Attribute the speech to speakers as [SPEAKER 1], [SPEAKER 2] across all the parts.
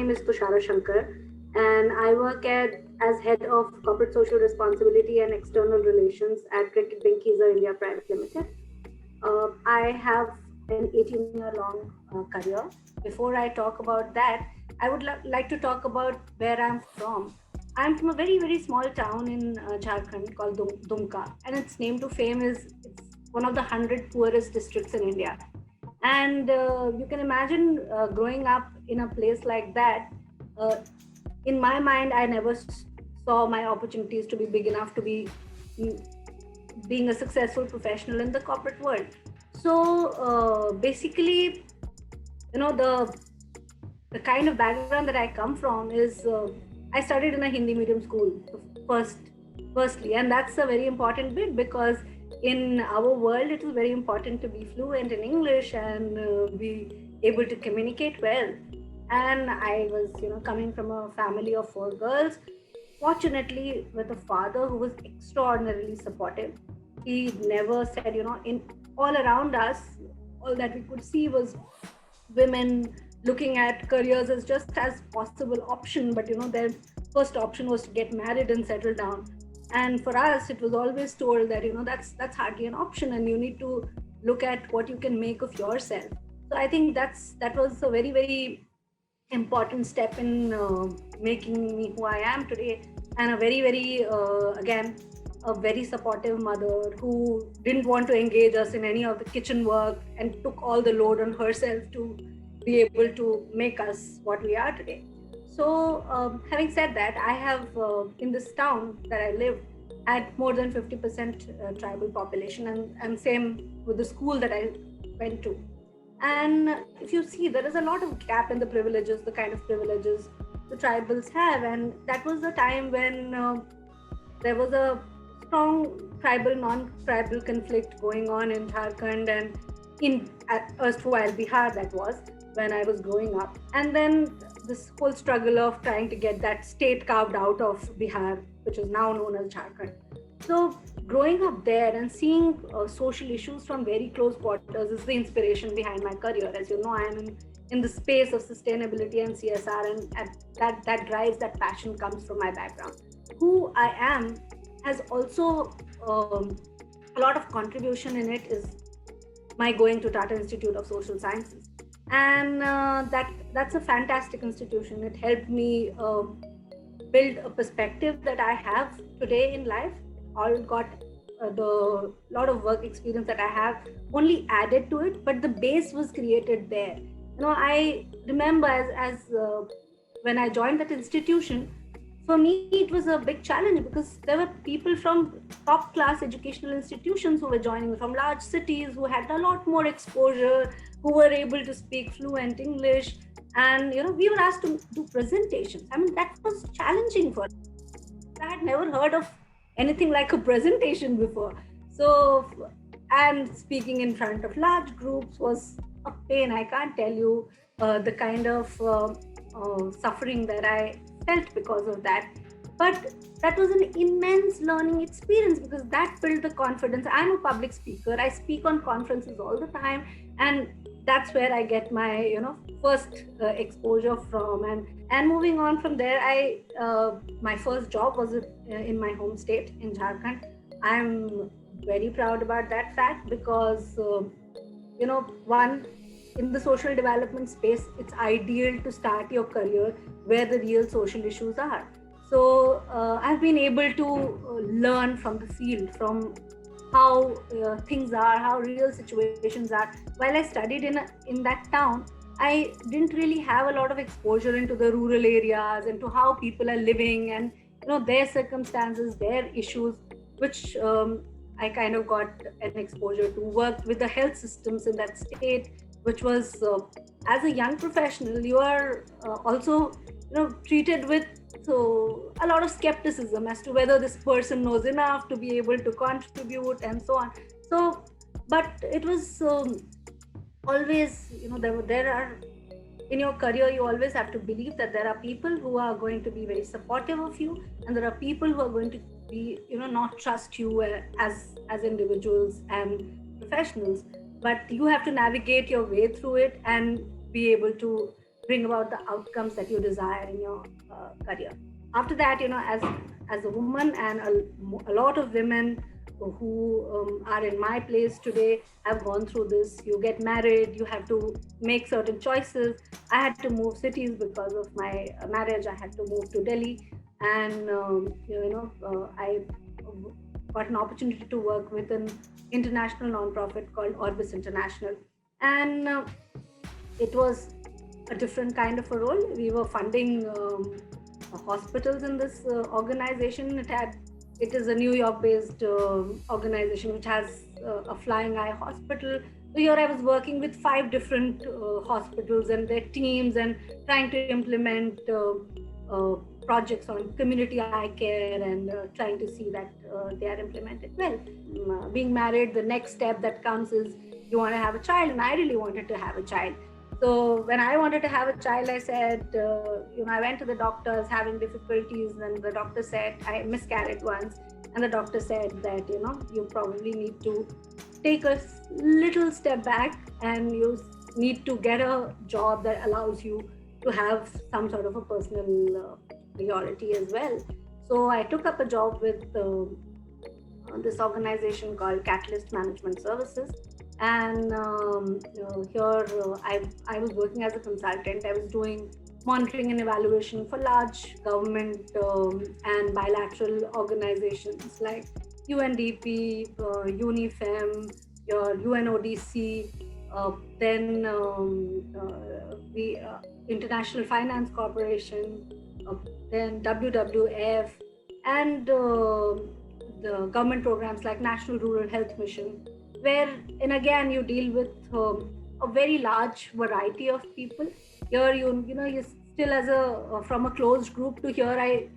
[SPEAKER 1] name is Tushara Shankar, and I work as head of corporate social responsibility and external relations at Cricket Binkies India Private Limited. I have an 18-year-long career. Before I talk about that, I would like to talk about where I'm from. I'm from a very, very small town in Jharkhand called Dumka, and its name to fame is it's one of the 100 poorest districts in India. And you can imagine growing up in a place like that. Uh, in my mind, I never saw my opportunities to be big enough to be mm, being a successful professional in the corporate world. So basically, the kind of background that I come from is I studied in a Hindi medium school first, firstly, and that's a very important bit because in our world it is very important to be fluent in English and be able to communicate well. And I was, coming from a family of four girls, fortunately with a father who was extraordinarily supportive. He never said, in all around us, all that we could see was women looking at careers as just as possible option, but their first option was to get married and settle down. And for us it was always told that that's hardly an option, and you need to look at what you can make of yourself. So I think that was a very, very important step in making me who I am today, and a very, very again, a very supportive mother who didn't want to engage us in any of the kitchen work and took all the load on herself to be able to make us what we are today. So, having said that, I have in this town that I live had more than 50% tribal population, and same with the school that I went to. And if you see, there is a lot of gap in the privileges, the kind of privileges the tribals have. And that was the time when there was a strong tribal, non-tribal conflict going on in Jharkhand and in erstwhile Bihar, that was when I was growing up. And then this whole struggle of trying to get that state carved out of Bihar, which is now known as Jharkhand. So growing up there and seeing social issues from very close quarters is the inspiration behind my career. As you know, I am in the space of sustainability and CSR, and that drives, that passion comes from my background. Who I am has also a lot of contribution in it is my going to Tata Institute of Social Sciences, and that's a fantastic institution. It helped me build a perspective that I have today in life. All got the lot of work experience that I have only added to it, but the base was created there. I remember as when I joined that institution, for me it was a big challenge because there were people from top class educational institutions who were joining from large cities, who had a lot more exposure, who were able to speak fluent English, and we were asked to do presentations. I mean, that was challenging for us. I had never heard of anything like a presentation before. So, and speaking in front of large groups was a pain. I can't tell you the kind of suffering that I felt because of that. But that was an immense learning experience because that built the confidence. I'm a public speaker. I speak on conferences all the time, and that's where I get my first exposure from. And moving on from there, I my first job was in my home state in Jharkhand. I'm very proud about that fact because one, in the social development space, it's ideal to start your career where the real social issues are. So I've been able to learn from the field, from how things are, how real situations are. While I studied in that town, I didn't really have a lot of exposure into the rural areas, into how people are living, and their circumstances, their issues, which I kind of got an exposure to. Worked with the health systems in that state, which was as a young professional, you are also treated with a lot of skepticism as to whether this person knows enough to be able to contribute and so on. So, but it was always, there are, in your career, you always have to believe that there are people who are going to be very supportive of you, and there are people who are going to be, not trust you as individuals and professionals. But you have to navigate your way through it and be able to bring about the outcomes that you desire in your career. After that, as a woman, and a lot of women who are in my place today have gone through this. You get married, you have to make certain choices. I had to move cities because of my marriage. I had to move to Delhi, and I got an opportunity to work with an international nonprofit called Orbis International, and it was a different kind of a role. We were funding hospitals in this organization. It is a New York-based organization which has a flying eye hospital. So here I was working with 5 different hospitals and their teams, and trying to implement projects on community eye care, and trying to see that they are implemented well. Being married, the next step that comes is you want to have a child, and I really wanted to have a child. So when I wanted to have a child, I said, I went to the doctors having difficulties, and the doctor said I miscarried once, and the doctor said that you probably need to take a little step back, and you need to get a job that allows you to have some sort of a personal priority as well. So I took up a job with this organization called Catalyst Management Services, and here I was working as a consultant. I was doing monitoring and evaluation for large government and bilateral organizations like UNDP, UNIFEM, your UNODC, then the International Finance Corporation, then WWF, and the government programs like National Rural Health Mission, where, and again, you deal with a very large variety of people. Here you still as a from a closed group to here,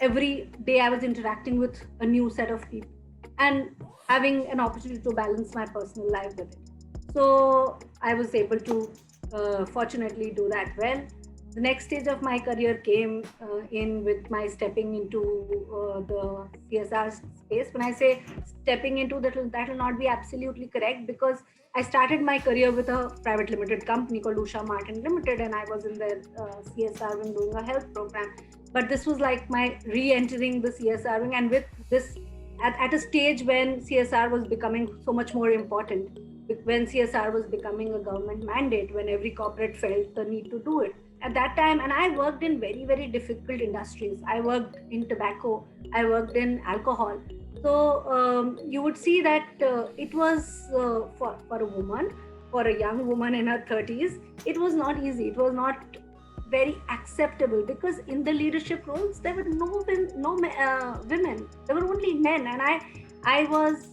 [SPEAKER 1] every day I was interacting with a new set of people and having an opportunity to balance my personal life with it. So I was able to fortunately do that well. The next stage of my career came in with my stepping into the CSR space. When I say stepping into, that will not be absolutely correct, because I started my career with a private limited company called Usha Martin Limited, and I was in their CSR wing doing a health program. But this was like my re-entering the CSR wing, and with this at a stage when CSR was becoming so much more important, when CSR was becoming a government mandate, when every corporate felt the need to do it at that time. And I worked in very, very difficult industries. I worked in tobacco, I worked in alcohol. So you would see that it was for a woman, for a young woman in her 30s, it was not easy. It was not very acceptable, because in the leadership roles there were no women. There were only men, and I was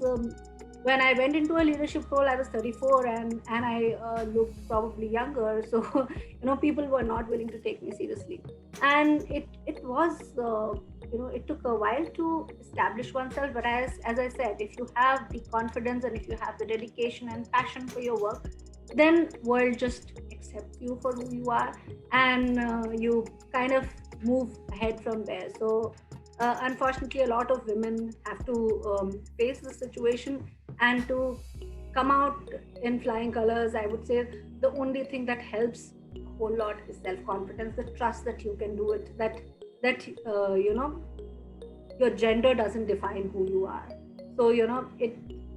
[SPEAKER 1] when I went into a leadership role, I was 34, and I looked probably younger. So people were not willing to take me seriously, and it was it took a while to establish oneself. But as I said, if you have the confidence and if you have the dedication and passion for your work, then world just accepts you for who you are, and you kind of move ahead from there. So unfortunately, a lot of women have to face the situation, and to come out in flying colors. I would say the only thing that helps a whole lot is self-confidence, the trust that you can do it, that your gender doesn't define who you are. So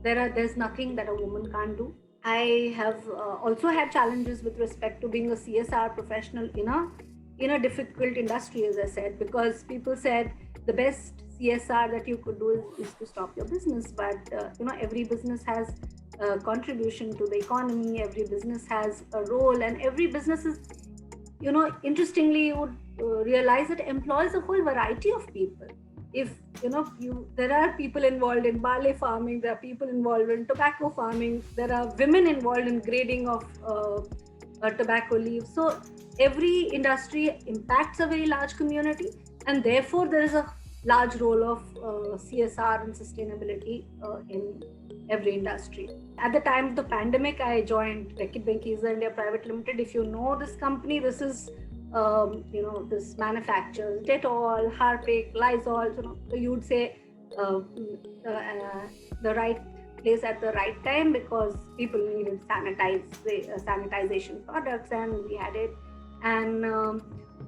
[SPEAKER 1] there's nothing that a woman can't do. I have also had challenges with respect to being a CSR professional in a difficult industry, as I said, because people said the best CSR that you could do is to stop your business. But every business has a contribution to the economy. Every business has a role, and every business is, interestingly, you would realize it employs a whole variety of people. If there are people involved in barley farming, there are people involved in tobacco farming, there are women involved in grading of tobacco leaves. So every industry impacts a very large community, and therefore there is a large role of CSR and sustainability in every industry. At the time of the pandemic, I joined Reckitt Benckiser India Private Limited. If you know this company, this is this manufactures Dettol, Harpic, Lysol. So you would say the right place at the right time, because people needed sanitization products, and we had it. And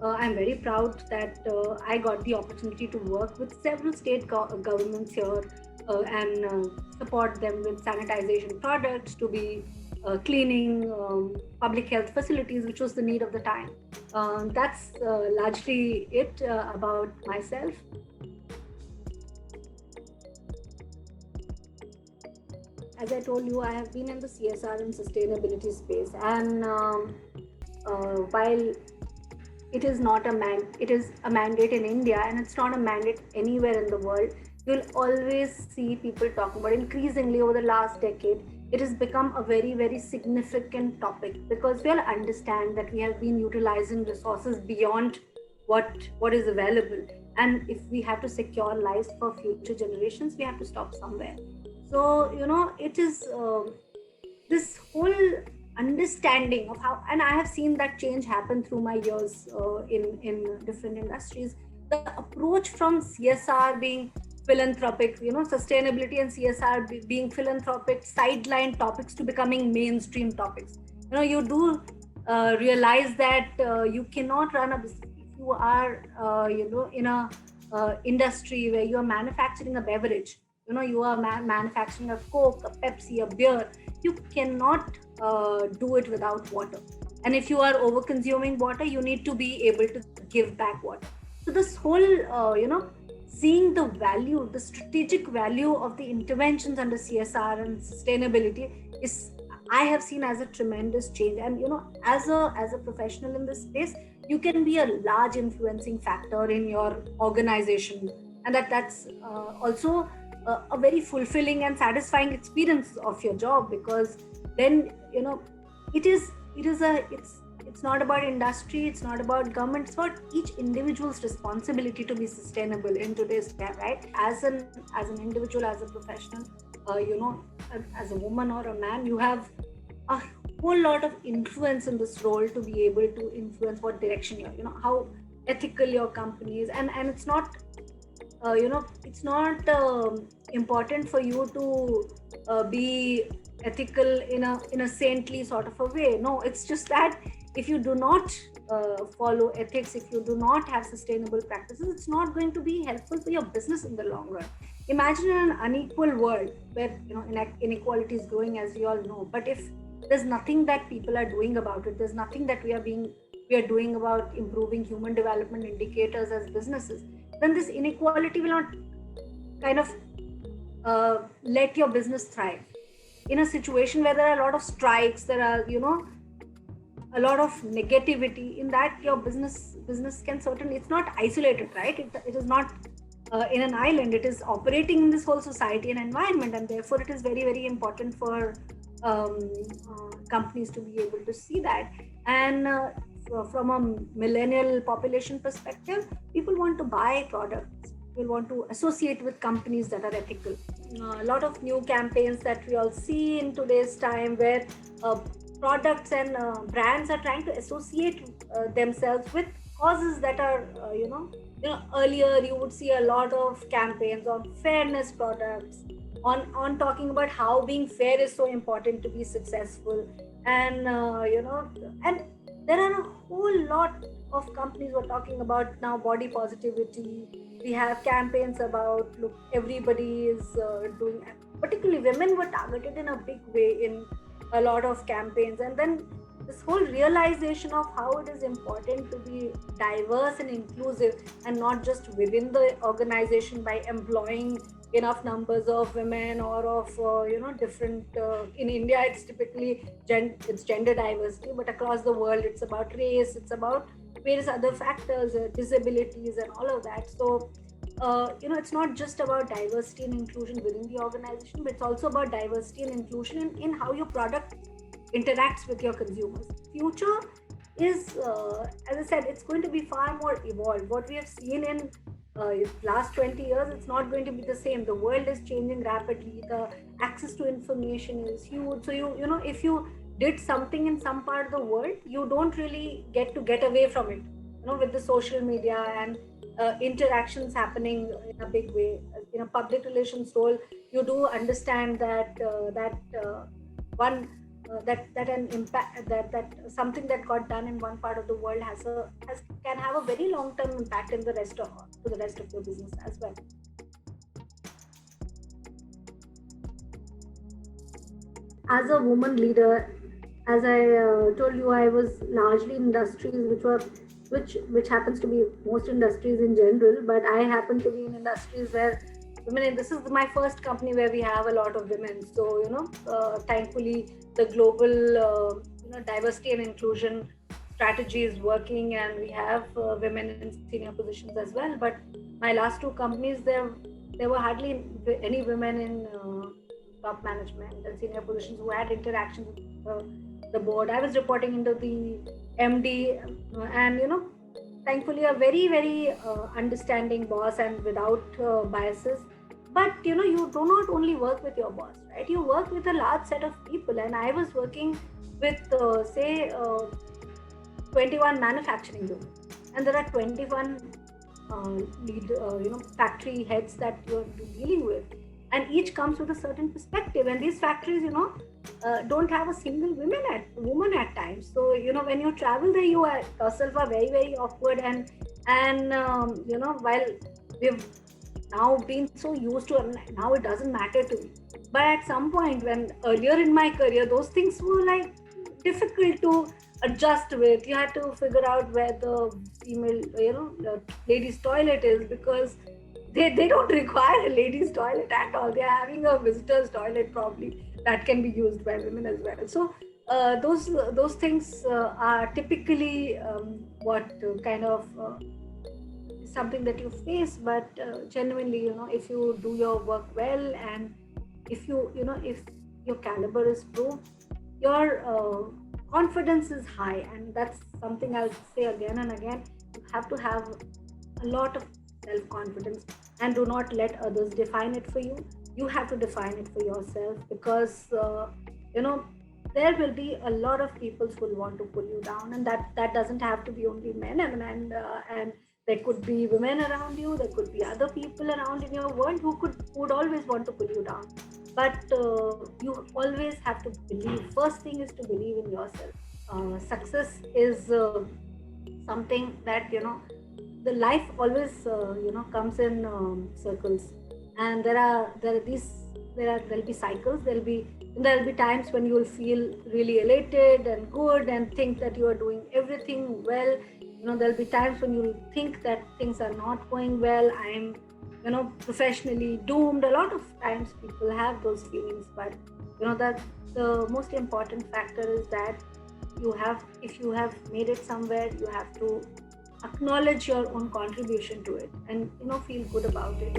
[SPEAKER 1] I'm very proud that I got the opportunity to work with several state governments here and support them with sanitization products to be cleaning public health facilities, which was the need of the time. That's largely it about myself. As I told you, I have been in the CSR and sustainability space, and while it is not a it is a mandate in India, and it's not a mandate anywhere in the world. You'll always see people talking about. Increasingly over the last decade, it has become a very, very significant topic because we all understand that we have been utilizing resources beyond what is available, and if we have to secure lives for future generations, we have to stop somewhere. So it is this whole understanding of how, and I have seen that change happen through my years in different industries. The approach from CSR being philanthropic, sustainability and CSR being philanthropic sideline topics to becoming mainstream topics. You do realize that you cannot run a business if you are in a industry where you are manufacturing a beverage. You are manufacturing a Coke, a Pepsi, a beer. You cannot do it without water. And if you are over consuming water, you need to be able to give back water. So this whole seeing the value, the strategic value of the interventions under CSR and sustainability is, I have seen as a tremendous change. And as a professional in this space, you can be a large influencing factor in your organization, and that's also a very fulfilling and satisfying experience of your job, because then it's not about industry, it's not about government, it's about each individual's responsibility to be sustainable in today's time, right? As an individual, as a professional, as a woman or a man, you have a whole lot of influence in this role to be able to influence what direction you're, how ethical your company is. And it's not it's not important for you to be ethical in a saintly sort of a way. No, it's just that if you do not follow ethics, if you do not have sustainable practices, it's not going to be helpful for your business in the long run. Imagine in an unequal world where inequality is growing, as we all know, but if there's nothing that people are doing about it, there's nothing that we are doing about improving human development indicators as businesses, then this inequality will not kind of let your business thrive. In a situation where there are a lot of strikes, there are a lot of negativity, in that your business can certainly, it's not isolated, right? It is not in an island. It is operating in this whole society and environment, and therefore it is very, very important for companies to be able to see that. And from a millennial population perspective, people want to buy products, will want to associate with companies that are ethical. A lot of new campaigns that we all see in today's time, where products and brands are trying to associate themselves with causes that are earlier you would see a lot of campaigns on fairness products, on talking about how being fair is so important to be successful. And and there are a whole lot of companies who are talking about now body positivity. We have campaigns about, look, everybody is doing, particularly women were targeted in a big way in a lot of campaigns. And then this whole realization of how it is important to be diverse and inclusive, and not just within the organization by employing enough numbers of women or of different in India it's typically it's gender diversity, but across the world it's about race, it's about various other factors, disabilities and all of that. So it's not just about diversity and inclusion within the organization, but it's also about diversity and inclusion in how your product interacts with your consumers. Future is, as I said, it's going to be far more evolved. What we have seen in last 20 years, it's not going to be the same. The world is changing rapidly. The access to information is huge. So if you did something in some part of the world, you don't really get away from it. With the social media and interactions happening in a big way, in a public relations role, you do understand that one that an impact, that something that got done in one part of the world has can have a very long term impact in the rest of to the rest of your business as well. As a woman leader, as I told you, I was largely in industries which happens to be most industries in general, but I happen to be in industries where women. And this is my first company where we have a lot of women. So thankfully, the global diversity and inclusion strategy is working, and we have women in senior positions as well. But my last two companies, there were hardly any women in top management and senior positions who had interactions with the board. I was reporting into the MD, and thankfully a very very understanding boss and without biases. But you do not only work with your boss, right? You work with a large set of people, and I was working with say 21 manufacturing units, and there are 21 factory heads that you're dealing with, and each comes with a certain perspective. And these factories don't have a single woman at times. So when you travel there, you yourself are very very awkward, and while we've now been so used to it, now it doesn't matter to me. But at some point, when earlier in my career, those things were like difficult to adjust with. You had to figure out where the female the ladies toilet is, because they don't require a ladies toilet at all. They are having a visitors toilet probably that can be used by women as well. So those things are typically what kind of something that you face. But genuinely, if you do your work well, and if if your caliber is proved, your confidence is high. And that's something I'll say again and again. You have to have a lot of self confidence, and do not let others define it for you. You have to define it for yourself, because there will be a lot of people who will want to pull you down, and that doesn't have to be only men. And there could be women around you, there could be other people around in your world who would always want to pull you down. But you always have to believe. First thing is to believe in yourself. Success is something that the life always comes in circles, and there'll be cycles. There'll be times when you will feel really elated and good and think that you are doing everything well. There'll be times when you'll think that things are not going well. I'm professionally doomed. A lot of times people have those feelings, but that the most important factor is that if you have made it somewhere, you have to acknowledge your own contribution to it, and feel good about it.